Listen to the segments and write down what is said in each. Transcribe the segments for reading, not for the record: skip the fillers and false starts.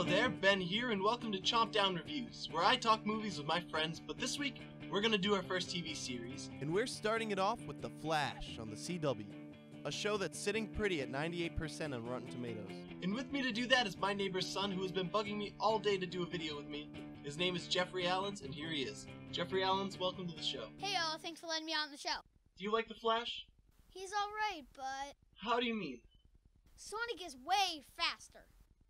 Hello there, Ben here, and welcome to Chompt Down Reviews, where I talk movies with my friends, but this week, we're gonna do our first TV series. And we're starting it off with The Flash on the CW, a show that's sitting pretty at 98% on Rotten Tomatoes. And with me to do that is my neighbor's son, who has been bugging me all day to do a video with me. His name is Jeffery Allens, and here he is. Jeffery Allens, welcome to the show. Hey y'all, thanks for letting me on the show. Do you like The Flash? He's alright, but How do you mean? Sonic is way faster.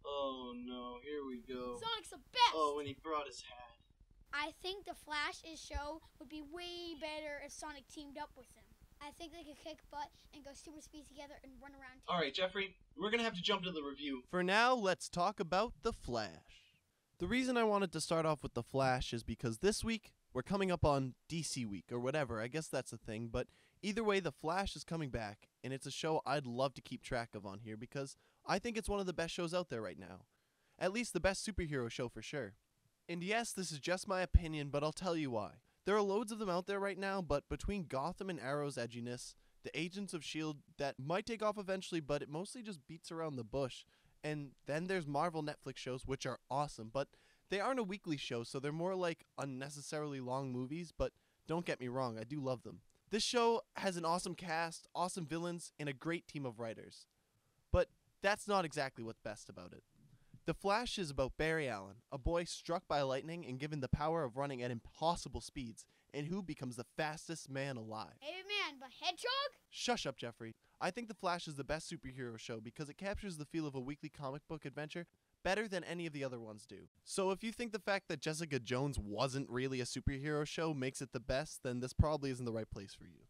Oh no, here we go. Sonic's the best! Oh, and he brought his hat. I think the Flash's show would be way better if Sonic teamed up with him. I think they could kick butt and go super speed together and run around together. Alright, Jeffrey, we're gonna have to jump to the review. For now, let's talk about The Flash. The reason I wanted to start off with The Flash is because this week, we're coming up on DC Week, or whatever, I guess that's a thing, but either way, The Flash is coming back, and it's a show I'd love to keep track of on here because I think it's one of the best shows out there right now. At least the best superhero show for sure. And yes, this is just my opinion, but I'll tell you why. There are loads of them out there right now, but between Gotham and Arrow's edginess, the Agents of S.H.I.E.L.D. that might take off eventually, but it mostly just beats around the bush. And then there's Marvel Netflix shows, which are awesome, but they aren't a weekly show, so they're more like unnecessarily long movies, but don't get me wrong, I do love them. This show has an awesome cast, awesome villains, and a great team of writers. But that's not exactly what's best about it. The Flash is about Barry Allen, a boy struck by lightning and given the power of running at impossible speeds, and who becomes the fastest man alive. Hey man, but Hedgehog? Shush up, Jeffrey. I think The Flash is the best superhero show because it captures the feel of a weekly comic book adventure better than any of the other ones do. So if you think the fact that Jessica Jones wasn't really a superhero show makes it the best, then this probably isn't the right place for you.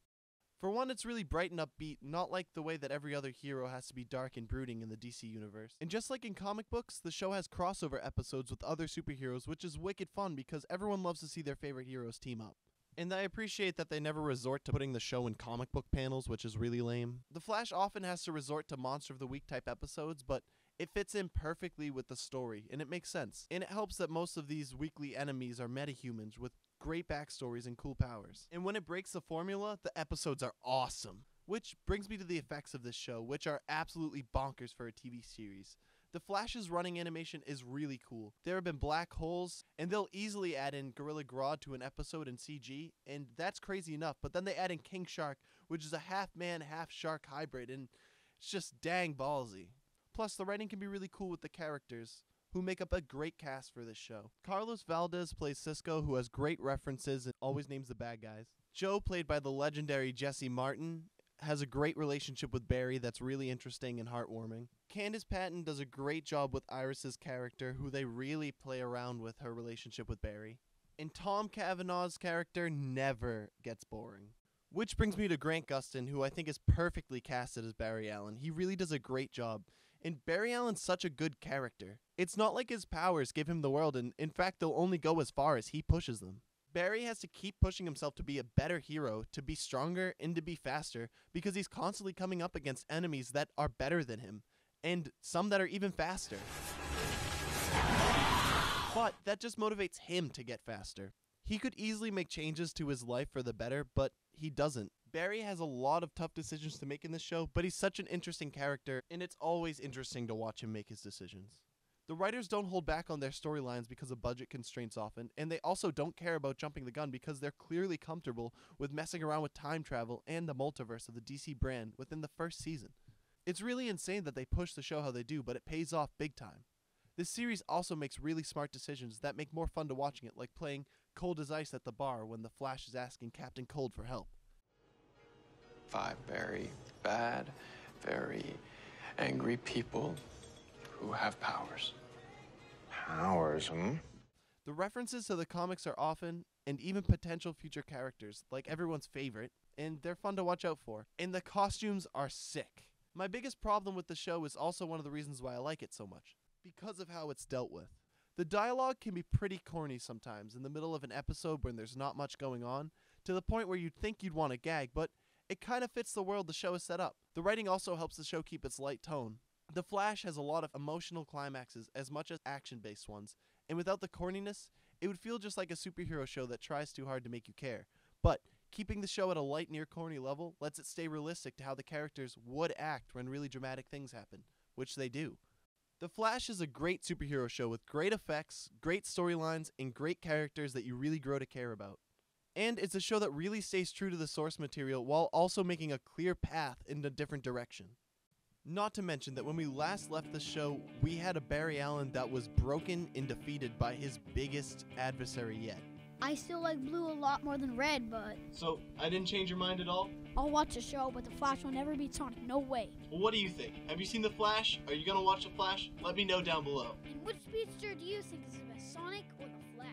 For one, it's really bright and upbeat, not like the way that every other hero has to be dark and brooding in the DC universe. And just like in comic books, the show has crossover episodes with other superheroes, which is wicked fun because everyone loves to see their favorite heroes team up. And I appreciate that they never resort to putting the show in comic book panels, which is really lame. The Flash often has to resort to Monster of the Week type episodes, but it fits in perfectly with the story, and it makes sense. And it helps that most of these weekly enemies are metahumans with great backstories and cool powers. And when it breaks the formula, the episodes are awesome. Which brings me to the effects of this show, which are absolutely bonkers for a TV series. The Flash's running animation is really cool. There have been black holes, and they'll easily add in Gorilla Grodd to an episode in CG, and that's crazy enough, but then they add in King Shark, which is a half-man, half-shark hybrid, and it's just dang ballsy. Plus, the writing can be really cool with the characters, who make up a great cast for this show. Carlos Valdez plays Cisco, who has great references and always names the bad guys. Joe, played by the legendary Jesse Martin, has a great relationship with Barry that's really interesting and heartwarming. Candace Patton does a great job with Iris's character, who they really play around with her relationship with Barry. And Tom Cavanaugh's character never gets boring. Which brings me to Grant Gustin, who I think is perfectly casted as Barry Allen. He really does a great job. And Barry Allen's such a good character. It's not like his powers give him the world, and in fact, they'll only go as far as he pushes them. Barry has to keep pushing himself to be a better hero, to be stronger, and to be faster, because he's constantly coming up against enemies that are better than him, and some that are even faster. But that just motivates him to get faster. He could easily make changes to his life for the better, but he doesn't. Barry has a lot of tough decisions to make in this show, but he's such an interesting character, and it's always interesting to watch him make his decisions. The writers don't hold back on their storylines because of budget constraints often, and they also don't care about jumping the gun because they're clearly comfortable with messing around with time travel and the multiverse of the DC brand within the first season. It's really insane that they push the show how they do, but it pays off big time. This series also makes really smart decisions that make more fun to watching it, like playing Cold as Ice at the bar when the Flash is asking Captain Cold for help. 5 very bad, very angry people who have powers. Powers, The references to the comics are often, and even potential future characters, like everyone's favorite, and they're fun to watch out for. And the costumes are sick. My biggest problem with the show is also one of the reasons why I like it so much, because of how it's dealt with. The dialogue can be pretty corny sometimes in the middle of an episode when there's not much going on, to the point where you'd think you'd want to gag, but it kind of fits the world the show is set up. The writing also helps the show keep its light tone. The Flash has a lot of emotional climaxes as much as action-based ones, and without the corniness, it would feel just like a superhero show that tries too hard to make you care. But keeping the show at a light, near corny level lets it stay realistic to how the characters would act when really dramatic things happen, which they do. The Flash is a great superhero show with great effects, great storylines, and great characters that you really grow to care about. And it's a show that really stays true to the source material while also making a clear path in a different direction. Not to mention that when we last left the show, we had a Barry Allen that was broken and defeated by his biggest adversary yet. I still like blue a lot more than red, but So, I didn't change your mind at all? I'll watch the show, but the Flash will never beat Sonic. No way. Well, what do you think? Have you seen The Flash? Are you gonna watch The Flash? Let me know down below. And which speedster do you think is the best, Sonic or the Flash?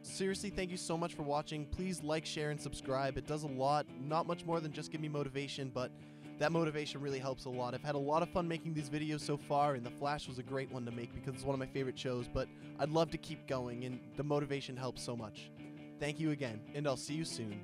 Seriously, thank you so much for watching. Please like, share, and subscribe. It does a lot, not much more than just give me motivation, but that motivation really helps a lot. I've had a lot of fun making these videos so far, and The Flash was a great one to make because it's one of my favorite shows, but I'd love to keep going, and the motivation helps so much. Thank you again, and I'll see you soon.